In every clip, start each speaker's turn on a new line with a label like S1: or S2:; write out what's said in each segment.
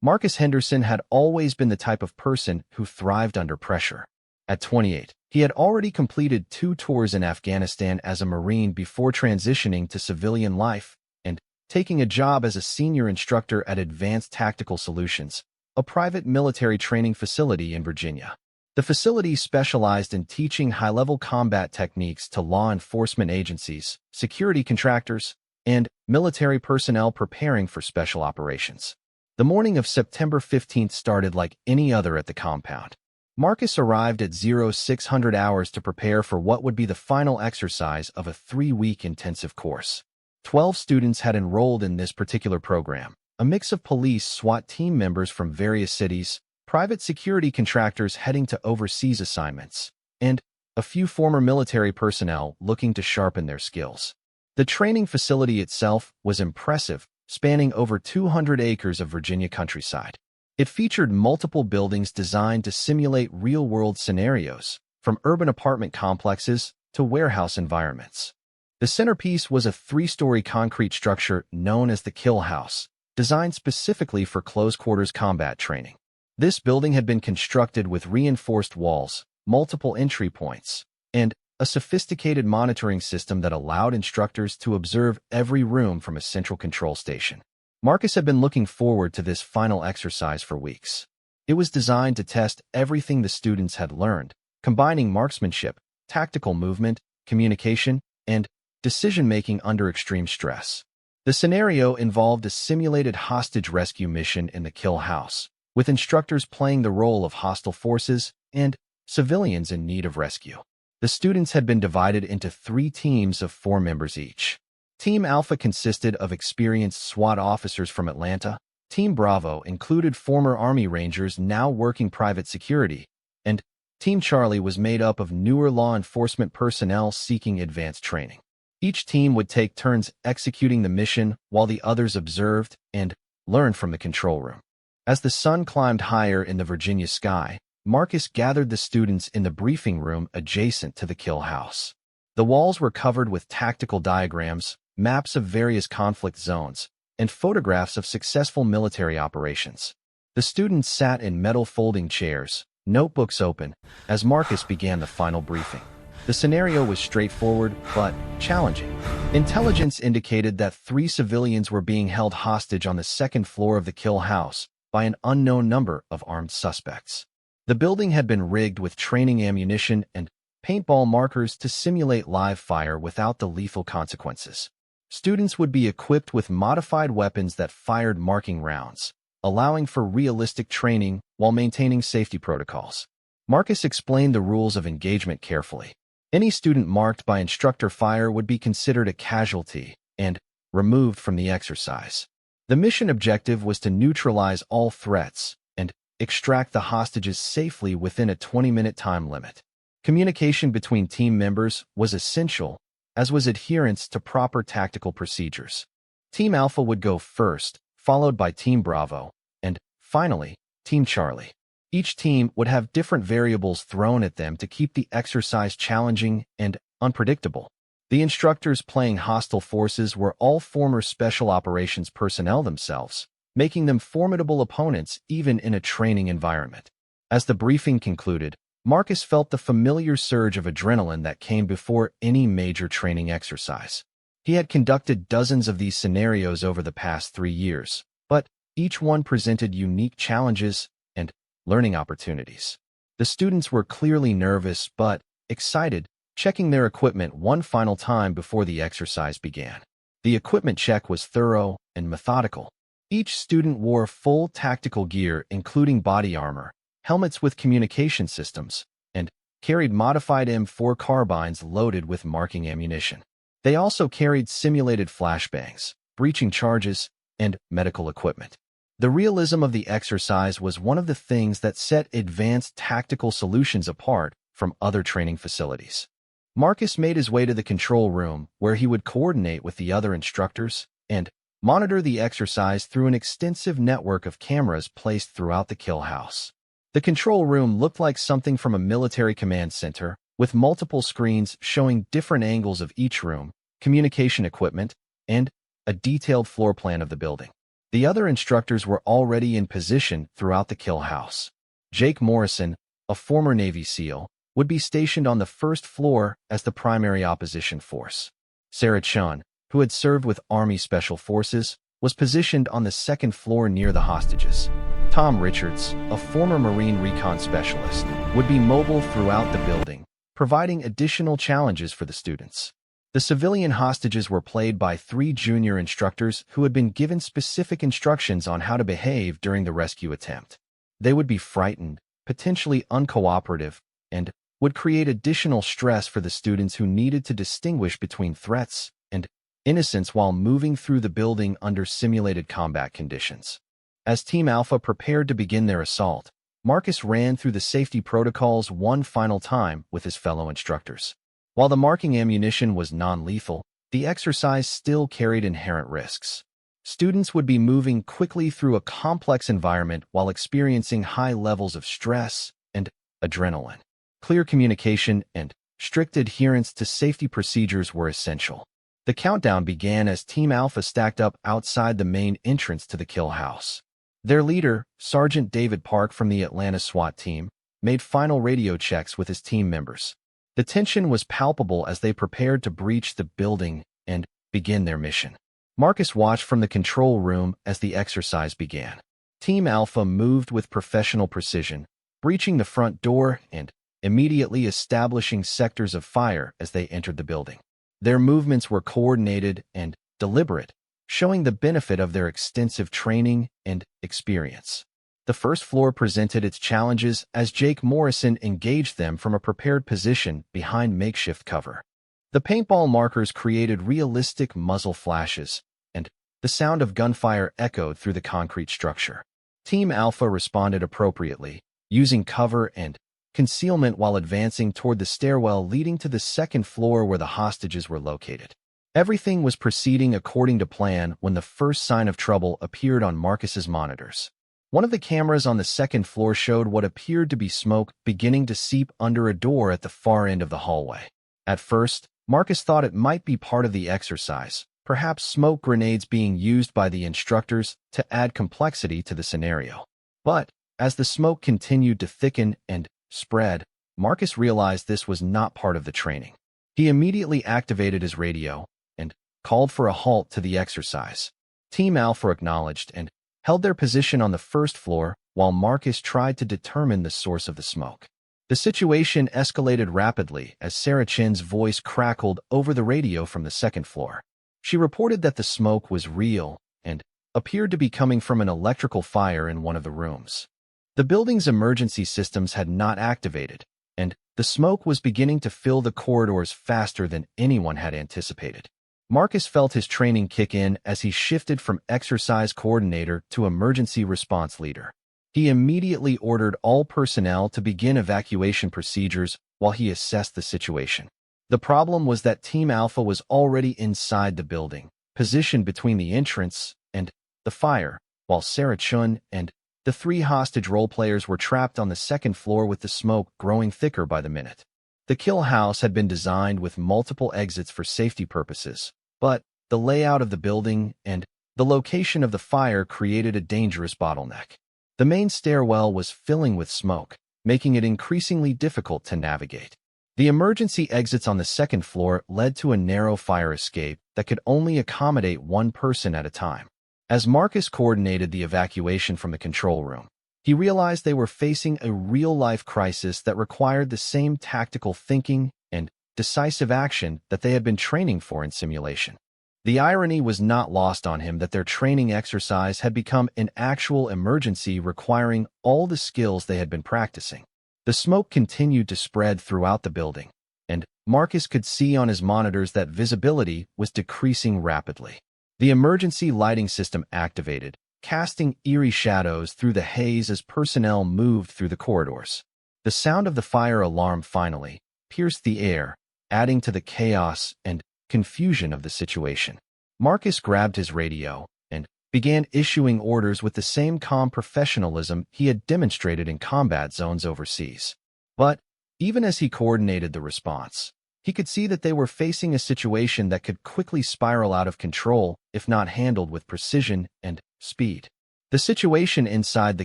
S1: Marcus Henderson had always been the type of person who thrived under pressure. At 28, he had already completed 2 tours in Afghanistan as a Marine before transitioning to civilian life and taking a job as a senior instructor at Advanced Tactical Solutions, a private military training facility in Virginia. The facility specialized in teaching high-level combat techniques to law enforcement agencies, security contractors, and military personnel preparing for special operations. The morning of September 15th started like any other at the compound. Marcus arrived at 0600 hours to prepare for what would be the final exercise of a 3-week intensive course. 12 students had enrolled in this particular program, a mix of police SWAT team members from various cities, private security contractors heading to overseas assignments, and a few former military personnel looking to sharpen their skills. The training facility itself was impressive, spanning over 200 acres of Virginia countryside. It featured multiple buildings designed to simulate real-world scenarios, from urban apartment complexes to warehouse environments. The centerpiece was a 3-story concrete structure known as the Kill House, designed specifically for close-quarters combat training. This building had been constructed with reinforced walls, multiple entry points, and a sophisticated monitoring system that allowed instructors to observe every room from a central control station. Marcus had been looking forward to this final exercise for weeks. It was designed to test everything the students had learned, combining marksmanship, tactical movement, communication, and decision-making under extreme stress. The scenario involved a simulated hostage rescue mission in the Kill House, with instructors playing the role of hostile forces and civilians in need of rescue. The students had been divided into 3 teams of 4 members each. Team Alpha consisted of experienced SWAT officers from Atlanta. Team Bravo included former Army Rangers now working private security, and Team Charlie was made up of newer law enforcement personnel seeking advanced training. Each team would take turns executing the mission while the others observed and learned from the control room. As the sun climbed higher in the Virginia sky, Marcus gathered the students in the briefing room adjacent to the Kill House. The walls were covered with tactical diagrams, maps of various conflict zones, and photographs of successful military operations. The students sat in metal folding chairs, notebooks open, as Marcus began the final briefing. The scenario was straightforward but challenging. Intelligence indicated that 3 civilians were being held hostage on the 2nd floor of the Kill House by an unknown number of armed suspects. The building had been rigged with training ammunition and paintball markers to simulate live fire without the lethal consequences. Students would be equipped with modified weapons that fired marking rounds, allowing for realistic training while maintaining safety protocols. Marcus explained the rules of engagement carefully. Any student marked by instructor fire would be considered a casualty and removed from the exercise. The mission objective was to neutralize all threats and extract the hostages safely within a 20-minute time limit. Communication between team members was essential, as was adherence to proper tactical procedures. Team Alpha would go first, followed by Team Bravo, and, finally, Team Charlie. Each team would have different variables thrown at them to keep the exercise challenging and unpredictable. The instructors playing hostile forces were all former special operations personnel themselves, making them formidable opponents even in a training environment. As the briefing concluded, Marcus felt the familiar surge of adrenaline that came before any major training exercise. He had conducted dozens of these scenarios over the past 3 years, but each one presented unique challenges and learning opportunities. The students were clearly nervous but excited, checking their equipment one final time before the exercise began. The equipment check was thorough and methodical. Each student wore full tactical gear including body armor, helmets with communication systems, and carried modified M4 carbines loaded with marking ammunition. They also carried simulated flashbangs, breaching charges, and medical equipment. The realism of the exercise was one of the things that set Advanced Tactical Solutions apart from other training facilities. Marcus made his way to the control room, where he would coordinate with the other instructors and monitor the exercise through an extensive network of cameras placed throughout the Kill House. The control room looked like something from a military command center, with multiple screens showing different angles of each room, communication equipment, and a detailed floor plan of the building. The other instructors were already in position throughout the kill house. Jake Morrison, a former Navy SEAL, would be stationed on the first floor as the primary opposition force. Sarah Chun, who had served with Army Special Forces, was positioned on the second floor near the hostages. Tom Richards, a former Marine recon specialist, would be mobile throughout the building, providing additional challenges for the students. The civilian hostages were played by 3 junior instructors who had been given specific instructions on how to behave during the rescue attempt. They would be frightened, potentially uncooperative, and would create additional stress for the students who needed to distinguish between threats and innocence while moving through the building under simulated combat conditions. As Team Alpha prepared to begin their assault, Marcus ran through the safety protocols one final time with his fellow instructors. While the marking ammunition was non-lethal, the exercise still carried inherent risks. Students would be moving quickly through a complex environment while experiencing high levels of stress and adrenaline. Clear communication and strict adherence to safety procedures were essential. The countdown began as Team Alpha stacked up outside the main entrance to the kill house. Their leader, Sergeant David Park from the Atlanta SWAT team, made final radio checks with his team members. The tension was palpable as they prepared to breach the building and begin their mission. Marcus watched from the control room as the exercise began. Team Alpha moved with professional precision, breaching the front door and immediately establishing sectors of fire as they entered the building. Their movements were coordinated and deliberate, showing the benefit of their extensive training and experience. The first floor presented its challenges as Jake Morrison engaged them from a prepared position behind makeshift cover. The paintball markers created realistic muzzle flashes, and the sound of gunfire echoed through the concrete structure. Team Alpha responded appropriately, using cover and concealment while advancing toward the stairwell leading to the second floor where the hostages were located. Everything was proceeding according to plan when the first sign of trouble appeared on Marcus's monitors. One of the cameras on the second floor showed what appeared to be smoke beginning to seep under a door at the far end of the hallway. At first, Marcus thought it might be part of the exercise, perhaps smoke grenades being used by the instructors to add complexity to the scenario. But as the smoke continued to thicken and spread, Marcus realized this was not part of the training. He immediately activated his radio and called for a halt to the exercise. Team Alpha acknowledged and held their position on the first floor while Marcus tried to determine the source of the smoke. The situation escalated rapidly as Sarah Chin's voice crackled over the radio from the second floor. She reported that the smoke was real and appeared to be coming from an electrical fire in one of the rooms. The building's emergency systems had not activated, and the smoke was beginning to fill the corridors faster than anyone had anticipated. Marcus felt his training kick in as he shifted from exercise coordinator to emergency response leader. He immediately ordered all personnel to begin evacuation procedures while he assessed the situation. The problem was that Team Alpha was already inside the building, positioned between the entrance and the fire, while Sarah Chun and the 3 hostage role-players were trapped on the second floor with the smoke growing thicker by the minute. The kill house had been designed with multiple exits for safety purposes, but the layout of the building and the location of the fire created a dangerous bottleneck. The main stairwell was filling with smoke, making it increasingly difficult to navigate. The emergency exits on the second floor led to a narrow fire escape that could only accommodate 1 person at a time. As Marcus coordinated the evacuation from the control room, he realized they were facing a real-life crisis that required the same tactical thinking and decisive action that they had been training for in simulation. The irony was not lost on him that their training exercise had become an actual emergency requiring all the skills they had been practicing. The smoke continued to spread throughout the building, and Marcus could see on his monitors that visibility was decreasing rapidly. The emergency lighting system activated, casting eerie shadows through the haze as personnel moved through the corridors. The sound of the fire alarm finally pierced the air, adding to the chaos and confusion of the situation. Marcus grabbed his radio and began issuing orders with the same calm professionalism he had demonstrated in combat zones overseas. But even as he coordinated the response, he could see that they were facing a situation that could quickly spiral out of control if not handled with precision and speed. The situation inside the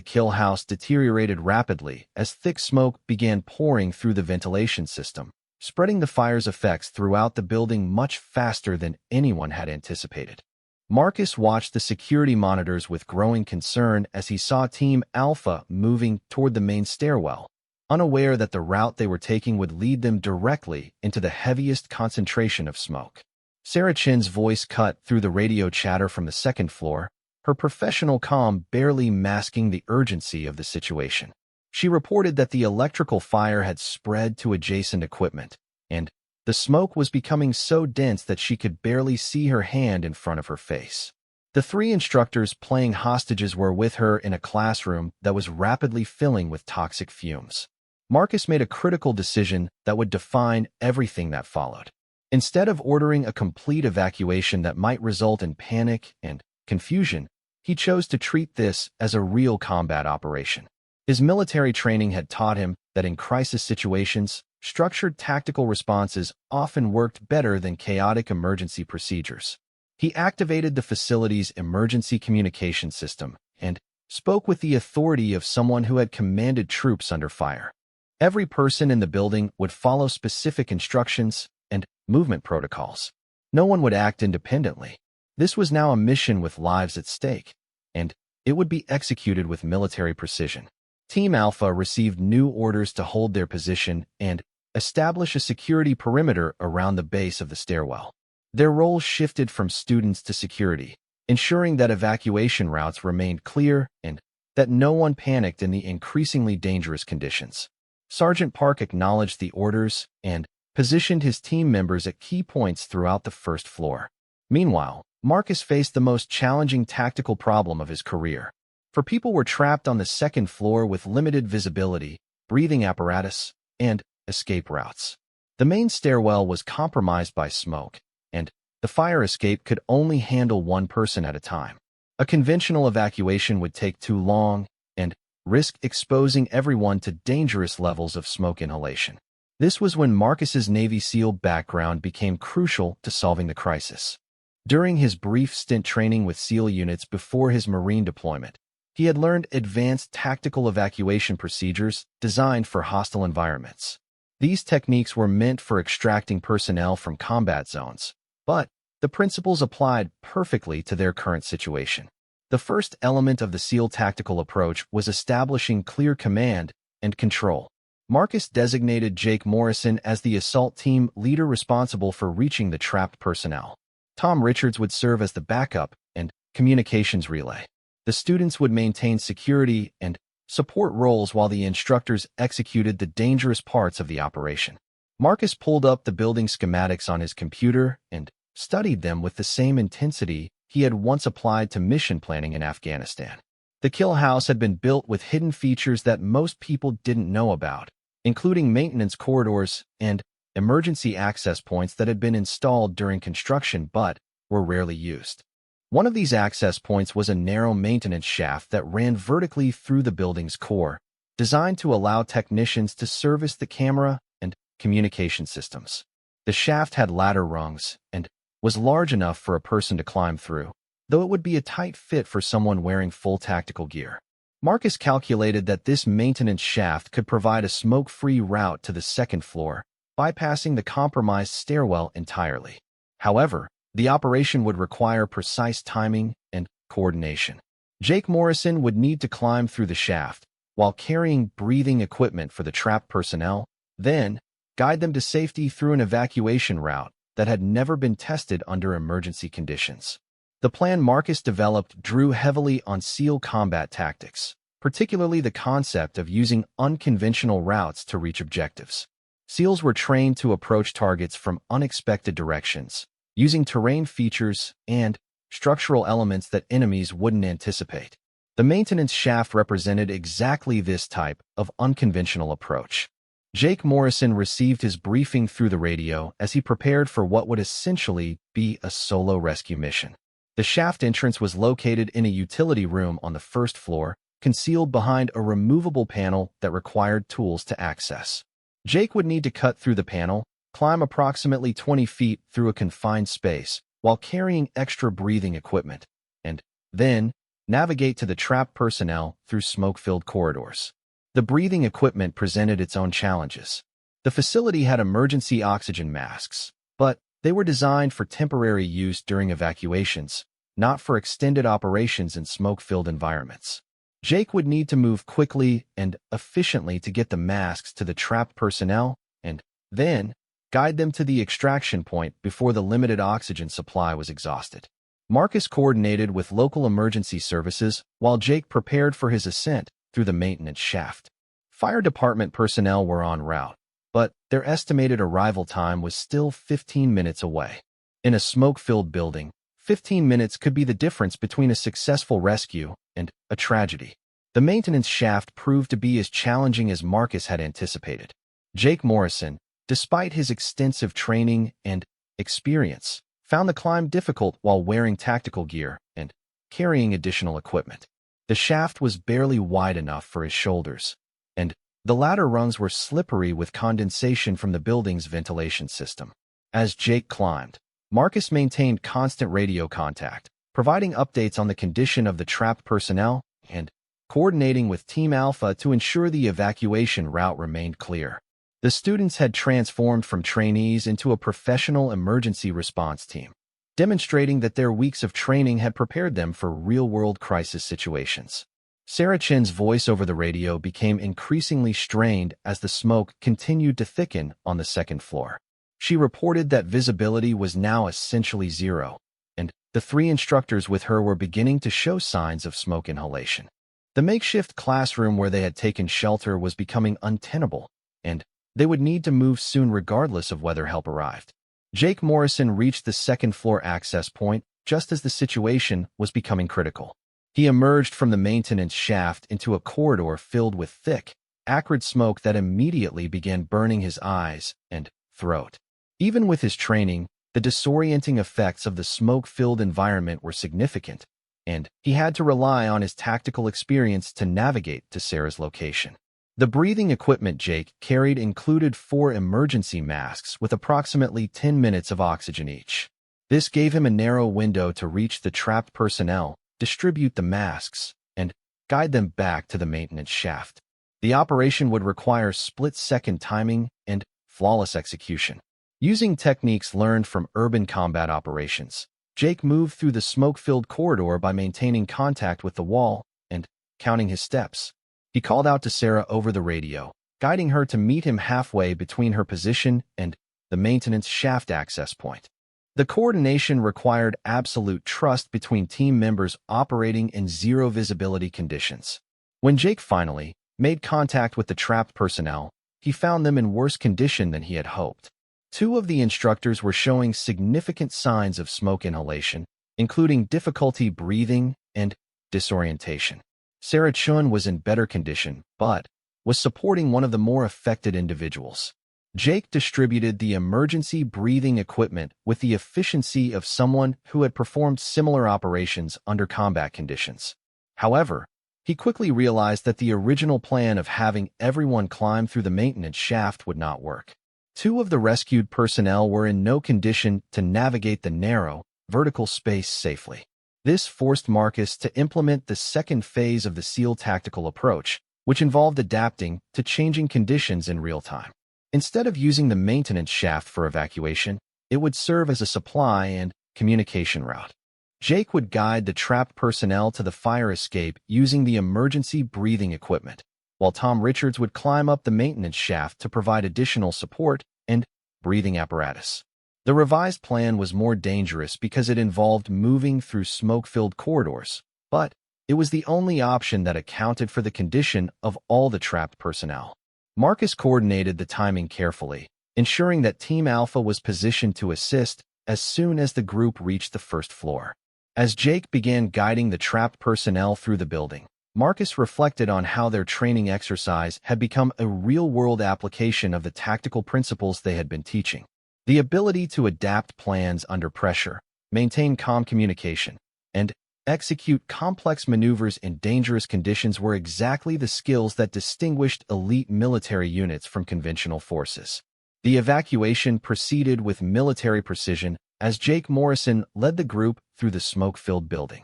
S1: kill house deteriorated rapidly as thick smoke began pouring through the ventilation system, spreading the fire's effects throughout the building much faster than anyone had anticipated. Marcus watched the security monitors with growing concern as he saw Team Alpha moving toward the main stairwell, unaware that the route they were taking would lead them directly into the heaviest concentration of smoke. Sarah Chin's voice cut through the radio chatter from the second floor, her professional calm barely masking the urgency of the situation. She reported that the electrical fire had spread to adjacent equipment, and the smoke was becoming so dense that she could barely see her hand in front of her face. The three instructors playing hostages were with her in a classroom that was rapidly filling with toxic fumes. Marcus made a critical decision that would define everything that followed. Instead of ordering a complete evacuation that might result in panic and confusion, he chose to treat this as a real combat operation. His military training had taught him that in crisis situations, structured tactical responses often worked better than chaotic emergency procedures. He activated the facility's emergency communication system and spoke with the authority of someone who had commanded troops under fire. Every person in the building would follow specific instructions and movement protocols. No one would act independently. This was now a mission with lives at stake, and it would be executed with military precision. Team Alpha received new orders to hold their position and establish a security perimeter around the base of the stairwell. Their roles shifted from students to security, ensuring that evacuation routes remained clear and that no one panicked in the increasingly dangerous conditions. Sergeant Park acknowledged the orders and positioned his team members at key points throughout the first floor. Meanwhile, Marcus faced the most challenging tactical problem of his career. For people were trapped on the second floor with limited visibility, breathing apparatus, and escape routes. The main stairwell was compromised by smoke, and the fire escape could only handle one person at a time. A conventional evacuation would take too long and risk exposing everyone to dangerous levels of smoke inhalation. This was when Marcus's Navy SEAL background became crucial to solving the crisis. During his brief stint training with SEAL units before his Marine deployment, he had learned advanced tactical evacuation procedures designed for hostile environments. These techniques were meant for extracting personnel from combat zones, but the principles applied perfectly to their current situation. The first element of the SEAL tactical approach was establishing clear command and control. Marcus designated Jake Morrison as the assault team leader responsible for reaching the trapped personnel. Tom Richards would serve as the backup and communications relay. The students would maintain security and support roles while the instructors executed the dangerous parts of the operation. Marcus pulled up the building schematics on his computer and studied them with the same intensity he had once applied to mission planning in Afghanistan. The kill house had been built with hidden features that most people didn't know about, including maintenance corridors and emergency access points that had been installed during construction but were rarely used. One of these access points was a narrow maintenance shaft that ran vertically through the building's core, designed to allow technicians to service the camera and communication systems. The shaft had ladder rungs and was large enough for a person to climb through, though it would be a tight fit for someone wearing full tactical gear. Marcus calculated that this maintenance shaft could provide a smoke-free route to the second floor, bypassing the compromised stairwell entirely. However, the operation would require precise timing and coordination. Jake Morrison would need to climb through the shaft while carrying breathing equipment for the trapped personnel, then guide them to safety through an evacuation route that had never been tested under emergency conditions. The plan Marcus developed drew heavily on SEAL combat tactics, particularly the concept of using unconventional routes to reach objectives. SEALs were trained to approach targets from unexpected directions, using terrain features and structural elements that enemies wouldn't anticipate. The maintenance shaft represented exactly this type of unconventional approach. Jake Morrison received his briefing through the radio as he prepared for what would essentially be a solo rescue mission. The shaft entrance was located in a utility room on the first floor, concealed behind a removable panel that required tools to access. Jake would need to cut through the panel, climb approximately 20 feet through a confined space while carrying extra breathing equipment, and then navigate to the trapped personnel through smoke-filled corridors. The breathing equipment presented its own challenges. The facility had emergency oxygen masks, but they were designed for temporary use during evacuations, not for extended operations in smoke-filled environments. Jake would need to move quickly and efficiently to get the masks to the trapped personnel and then guide them to the extraction point before the limited oxygen supply was exhausted. Marcus coordinated with local emergency services while Jake prepared for his ascent through the maintenance shaft. Fire department personnel were en route, but their estimated arrival time was still 15 minutes away. In a smoke-filled building, 15 minutes could be the difference between a successful rescue and a tragedy. The maintenance shaft proved to be as challenging as Marcus had anticipated. Jake Morrison, despite his extensive training and experience, found the climb difficult while wearing tactical gear and carrying additional equipment. The shaft was barely wide enough for his shoulders, and the ladder rungs were slippery with condensation from the building's ventilation system. As Jake climbed, Marcus maintained constant radio contact, providing updates on the condition of the trapped personnel and coordinating with Team Alpha to ensure the evacuation route remained clear. The students had transformed from trainees into a professional emergency response team, demonstrating that their weeks of training had prepared them for real-world crisis situations. Sarah Chen's voice over the radio became increasingly strained as the smoke continued to thicken on the second floor. She reported that visibility was now essentially zero, and the three instructors with her were beginning to show signs of smoke inhalation. The makeshift classroom where they had taken shelter was becoming untenable, and they would need to move soon regardless of whether help arrived. Jake Morrison reached the second-floor access point just as the situation was becoming critical. He emerged from the maintenance shaft into a corridor filled with thick, acrid smoke that immediately began burning his eyes and throat. Even with his training, the disorienting effects of the smoke-filled environment were significant, and he had to rely on his tactical experience to navigate to Sarah's location. The breathing equipment Jake carried included 4 emergency masks with approximately 10 minutes of oxygen each. This gave him a narrow window to reach the trapped personnel, distribute the masks, and guide them back to the maintenance shaft. The operation would require split-second timing and flawless execution. Using techniques learned from urban combat operations, Jake moved through the smoke-filled corridor by maintaining contact with the wall and counting his steps. He called out to Sarah over the radio, guiding her to meet him halfway between her position and the maintenance shaft access point. The coordination required absolute trust between team members operating in zero-visibility conditions. When Jake finally made contact with the trapped personnel, he found them in worse condition than he had hoped. 2 of the instructors were showing significant signs of smoke inhalation, including difficulty breathing and disorientation. Sarah Chun was in better condition, but was supporting one of the more affected individuals. Jake distributed the emergency breathing equipment with the efficiency of someone who had performed similar operations under combat conditions. However, he quickly realized that the original plan of having everyone climb through the maintenance shaft would not work. 2 of the rescued personnel were in no condition to navigate the narrow, vertical space safely. This forced Marcus to implement the second phase of the SEAL tactical approach, which involved adapting to changing conditions in real time. Instead of using the maintenance shaft for evacuation, it would serve as a supply and communication route. Jake would guide the trapped personnel to the fire escape using the emergency breathing equipment, while Tom Richards would climb up the maintenance shaft to provide additional support and breathing apparatus. The revised plan was more dangerous because it involved moving through smoke-filled corridors, but it was the only option that accounted for the condition of all the trapped personnel. Marcus coordinated the timing carefully, ensuring that Team Alpha was positioned to assist as soon as the group reached the first floor. As Jake began guiding the trapped personnel through the building, Marcus reflected on how their training exercise had become a real-world application of the tactical principles they had been teaching. The ability to adapt plans under pressure, maintain calm communication, and execute complex maneuvers in dangerous conditions were exactly the skills that distinguished elite military units from conventional forces. The evacuation proceeded with military precision as Jake Morrison led the group through the smoke-filled building.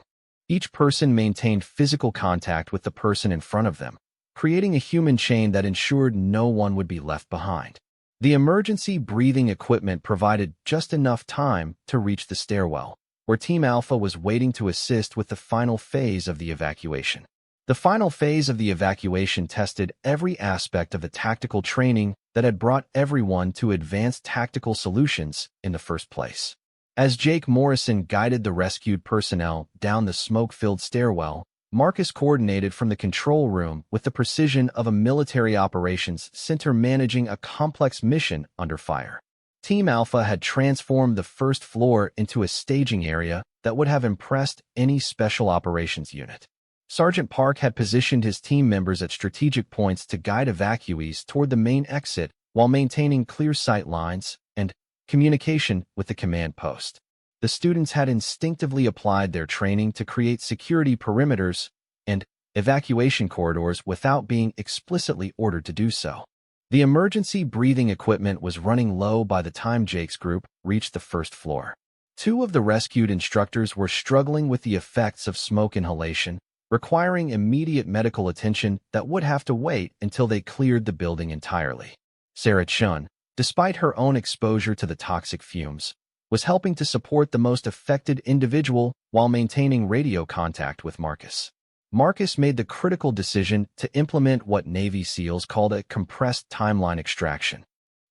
S1: Each person maintained physical contact with the person in front of them, creating a human chain that ensured no one would be left behind. The emergency breathing equipment provided just enough time to reach the stairwell, where Team Alpha was waiting to assist with the final phase of the evacuation. The final phase of the evacuation tested every aspect of the tactical training that had brought everyone to advanced tactical solutions in the first place. As Jake Morrison guided the rescued personnel down the smoke-filled stairwell, Marcus coordinated from the control room with the precision of a military operations center managing a complex mission under fire. Team Alpha had transformed the first floor into a staging area that would have impressed any special operations unit. Sergeant Park had positioned his team members at strategic points to guide evacuees toward the main exit while maintaining clear sight lines and communication with the command post. The students had instinctively applied their training to create security perimeters and evacuation corridors without being explicitly ordered to do so. The emergency breathing equipment was running low by the time Jake's group reached the first floor. Two of the rescued instructors were struggling with the effects of smoke inhalation, requiring immediate medical attention that would have to wait until they cleared the building entirely. Sarah Chun, despite her own exposure to the toxic fumes, was helping to support the most affected individual while maintaining radio contact with Marcus. Marcus made the critical decision to implement what Navy SEALs called a compressed timeline extraction.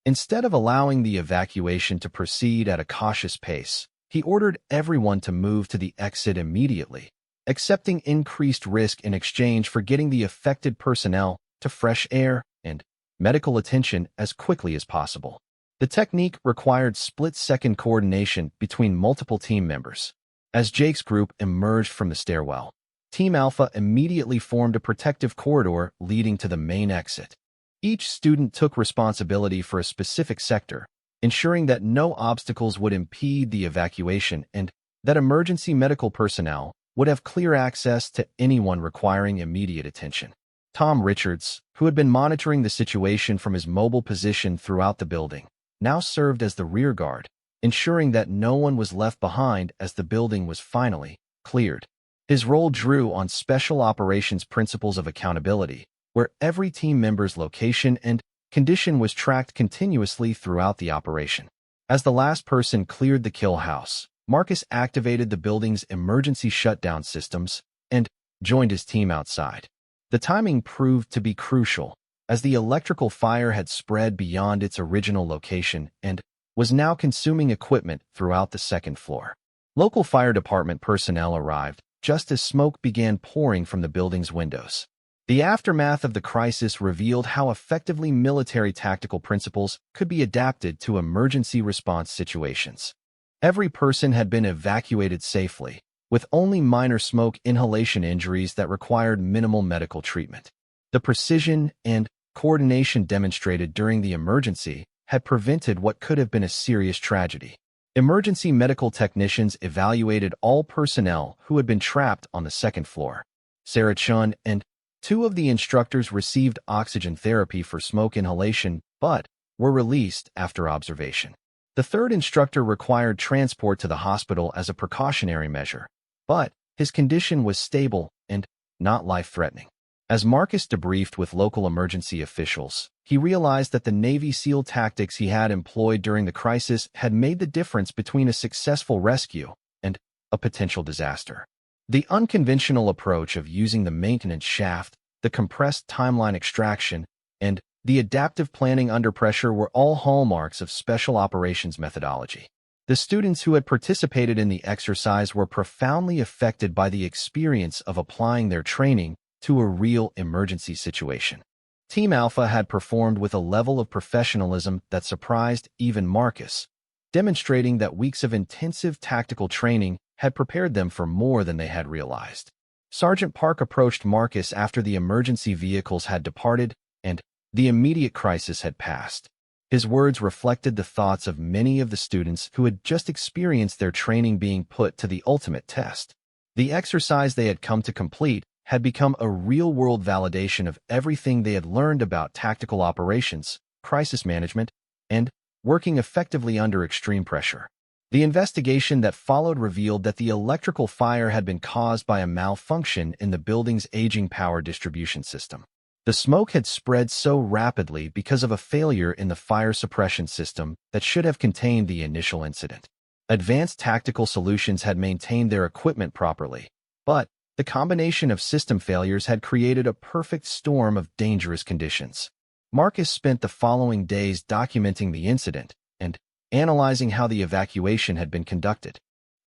S1: Instead of allowing the evacuation to proceed at a cautious pace, he ordered everyone to move to the exit immediately, accepting increased risk in exchange for getting the affected personnel to fresh air and medical attention as quickly as possible. The technique required split-second coordination between multiple team members. As Jake's group emerged from the stairwell, Team Alpha immediately formed a protective corridor leading to the main exit. Each student took responsibility for a specific sector, ensuring that no obstacles would impede the evacuation and that emergency medical personnel would have clear access to anyone requiring immediate attention. Tom Richards, who had been monitoring the situation from his mobile position throughout the building, now served as the rear guard, ensuring that no one was left behind as the building was finally cleared. His role drew on special operations principles of accountability, where every team member's location and condition was tracked continuously throughout the operation. As the last person cleared the kill house, Marcus activated the building's emergency shutdown systems and joined his team outside. The timing proved to be crucial, as the electrical fire had spread beyond its original location and was now consuming equipment throughout the second floor. Local fire department personnel arrived just as smoke began pouring from the building's windows. The aftermath of the crisis revealed how effectively military tactical principles could be adapted to emergency response situations. Every person had been evacuated safely, with only minor smoke inhalation injuries that required minimal medical treatment. The precision and coordination demonstrated during the emergency had prevented what could have been a serious tragedy. Emergency medical technicians evaluated all personnel who had been trapped on the second floor. Sarah Chun and two of the instructors received oxygen therapy for smoke inhalation but were released after observation. The third instructor required transport to the hospital as a precautionary measure, but his condition was stable and not life-threatening. As Marcus debriefed with local emergency officials, he realized that the Navy SEAL tactics he had employed during the crisis had made the difference between a successful rescue and a potential disaster. The unconventional approach of using the maintenance shaft, the compressed timeline extraction, and the adaptive planning under pressure were all hallmarks of special operations methodology. The students who had participated in the exercise were profoundly affected by the experience of applying their training to a real emergency situation. Team Alpha had performed with a level of professionalism that surprised even Marcus, demonstrating that weeks of intensive tactical training had prepared them for more than they had realized. Sergeant Park approached Marcus after the emergency vehicles had departed and the immediate crisis had passed. His words reflected the thoughts of many of the students who had just experienced their training being put to the ultimate test. The exercise they had come to complete had become a real-world validation of everything they had learned about tactical operations, crisis management, and working effectively under extreme pressure. The investigation that followed revealed that the electrical fire had been caused by a malfunction in the building's aging power distribution system. The smoke had spread so rapidly because of a failure in the fire suppression system that should have contained the initial incident. Advanced Tactical Solutions had maintained their equipment properly, but the combination of system failures had created a perfect storm of dangerous conditions. Marcus spent the following days documenting the incident and analyzing how the evacuation had been conducted.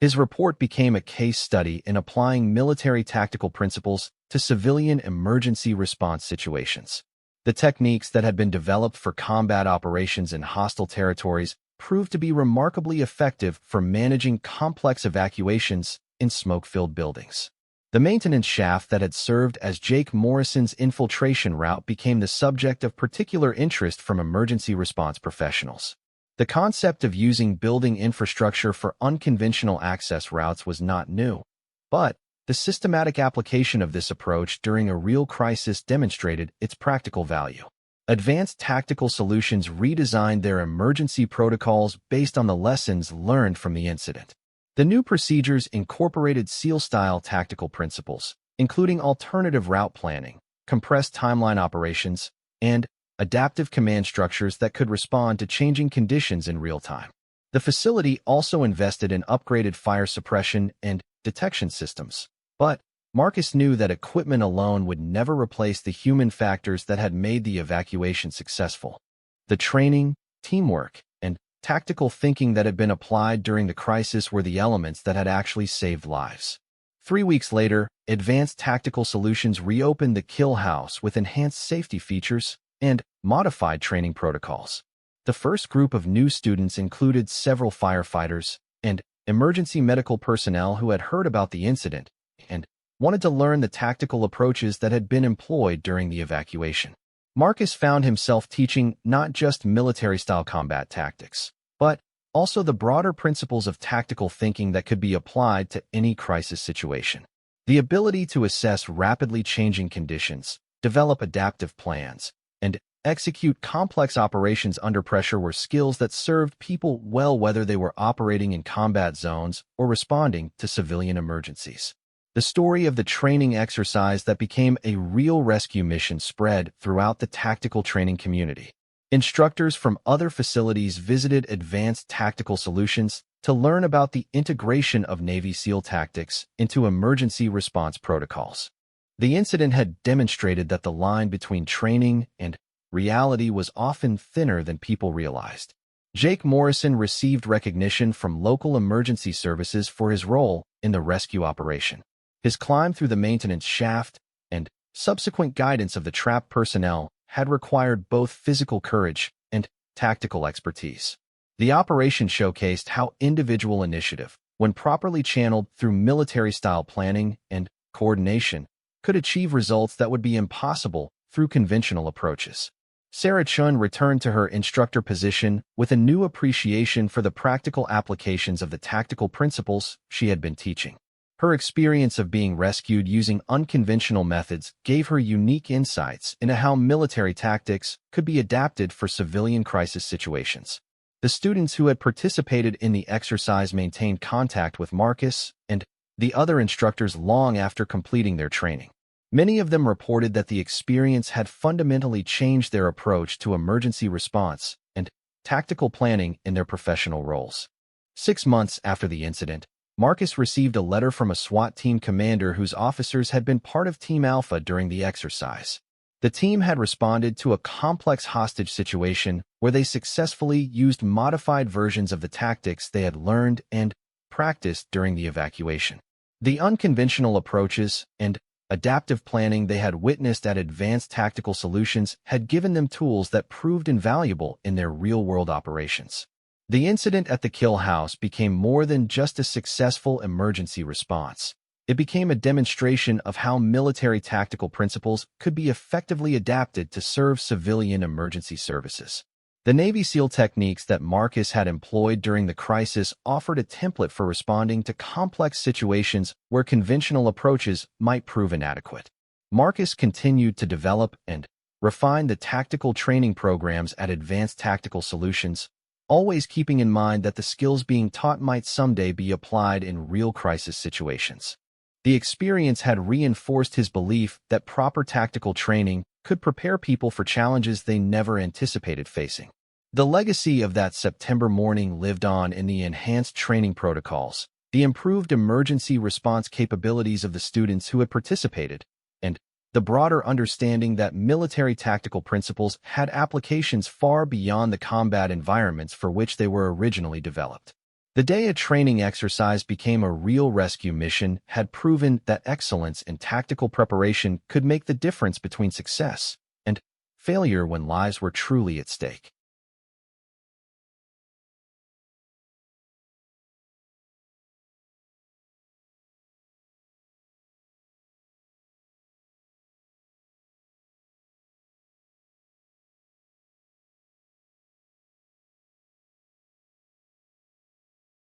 S1: His report became a case study in applying military tactical principles to civilian emergency response situations. The techniques that had been developed for combat operations in hostile territories proved to be remarkably effective for managing complex evacuations in smoke-filled buildings. The maintenance shaft that had served as Jake Morrison's infiltration route became the subject of particular interest from emergency response professionals. The concept of using building infrastructure for unconventional access routes was not new, but the systematic application of this approach during a real crisis demonstrated its practical value. Advanced Tactical Solutions redesigned their emergency protocols based on the lessons learned from the incident. The new procedures incorporated SEAL-style tactical principles, including alternative route planning, compressed timeline operations, and adaptive command structures that could respond to changing conditions in real time. The facility also invested in upgraded fire suppression and detection systems, but Marcus knew that equipment alone would never replace the human factors that had made the evacuation successful. The training, teamwork, and tactical thinking that had been applied during the crisis were the elements that had actually saved lives. 3 weeks later, Advanced Tactical Solutions reopened the kill house with enhanced safety features and modified training protocols. The first group of new students included several firefighters and emergency medical personnel who had heard about the incident and wanted to learn the tactical approaches that had been employed during the evacuation. Marcus found himself teaching not just military-style combat tactics, but also the broader principles of tactical thinking that could be applied to any crisis situation. The ability to assess rapidly changing conditions, develop adaptive plans, and execute complex operations under pressure were skills that served people well whether they were operating in combat zones or responding to civilian emergencies. The story of the training exercise that became a real rescue mission spread throughout the tactical training community. Instructors from other facilities visited Advanced Tactical Solutions to learn about the integration of Navy SEAL tactics into emergency response protocols. The incident had demonstrated that the line between training and reality was often thinner than people realized. Jake Morrison received recognition from local emergency services for his role in the rescue operation. His climb through the maintenance shaft and subsequent guidance of the trapped personnel had required both physical courage and tactical expertise. The operation showcased how individual initiative, when properly channeled through military-style planning and coordination, could achieve results that would be impossible through conventional approaches. Sarah Chun returned to her instructor position with a new appreciation for the practical applications of the tactical principles she had been teaching. Her experience of being rescued using unconventional methods gave her unique insights into how military tactics could be adapted for civilian crisis situations. The students who had participated in the exercise maintained contact with Marcus and the other instructors long after completing their training. Many of them reported that the experience had fundamentally changed their approach to emergency response and tactical planning in their professional roles. 6 months after the incident, Marcus received a letter from a SWAT team commander whose officers had been part of Team Alpha during the exercise. The team had responded to a complex hostage situation where they successfully used modified versions of the tactics they had learned and practiced during the evacuation. The unconventional approaches and adaptive planning they had witnessed at Advanced Tactical Solutions had given them tools that proved invaluable in their real-world operations. The incident at the kill house became more than just a successful emergency response. It became a demonstration of how military tactical principles could be effectively adapted to serve civilian emergency services. The Navy SEAL techniques that Marcus had employed during the crisis offered a template for responding to complex situations where conventional approaches might prove inadequate. Marcus continued to develop and refine the tactical training programs at Advanced Tactical Solutions, always keeping in mind that the skills being taught might someday be applied in real crisis situations. The experience had reinforced his belief that proper tactical training could prepare people for challenges they never anticipated facing. The legacy of that September morning lived on in the enhanced training protocols, the improved emergency response capabilities of the students who had participated, and the broader understanding that military tactical principles had applications far beyond the combat environments for which they were originally developed. The day a training exercise became a real rescue mission had proven that excellence in tactical preparation could make the difference between success and failure when lives were truly at stake.